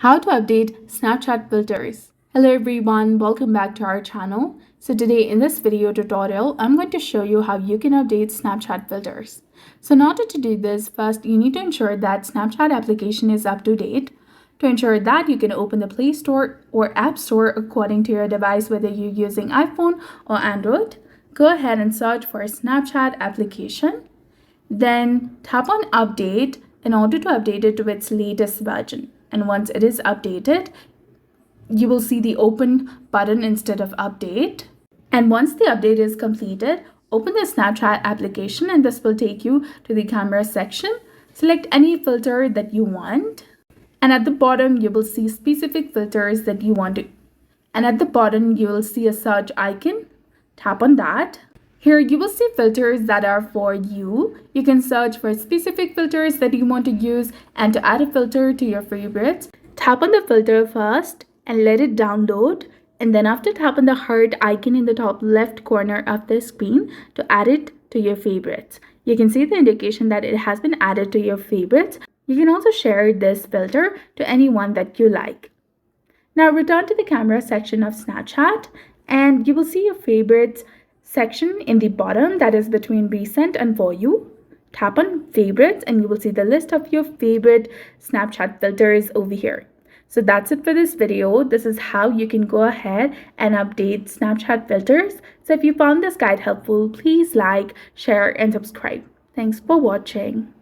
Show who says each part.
Speaker 1: How to update Snapchat filters. Hello everyone, welcome back to our channel. So today in this video tutorial, I'm going to show you how you can update Snapchat filters. So in order to do this, first you need to ensure that Snapchat application is up to date. To ensure that, you can open the Play Store or App Store according to your device, whether you're using iPhone or Android. Go ahead and search for Snapchat application. Then tap on Update in order to update it to its latest version. And once it is updated, you will see the Open button instead of Update. And once the update is completed, open the Snapchat application and this will take you to the camera section. Select any filter that you want. And at the bottom, you will see specific filters that you want to. And at the bottom, you will see a search icon. Tap on that. Here you will see filters that are for you. You can search for specific filters that you want to use, and to add a filter to your favorites, tap on the filter first and let it download. And then after, tap on the heart icon in the top left corner of the screen to add it to your favorites. You can see the indication that it has been added to your favorites. You can also share this filter to anyone that you like. Now return to the camera section of Snapchat and you will see your favorites section in the bottom, that is between recent and for you. Tap on favorites and you will see the list of your favorite Snapchat filters over here. So that's it for this video. This is how you can go ahead and update Snapchat filters. So if you found this guide helpful, please like, share and subscribe. Thanks for watching.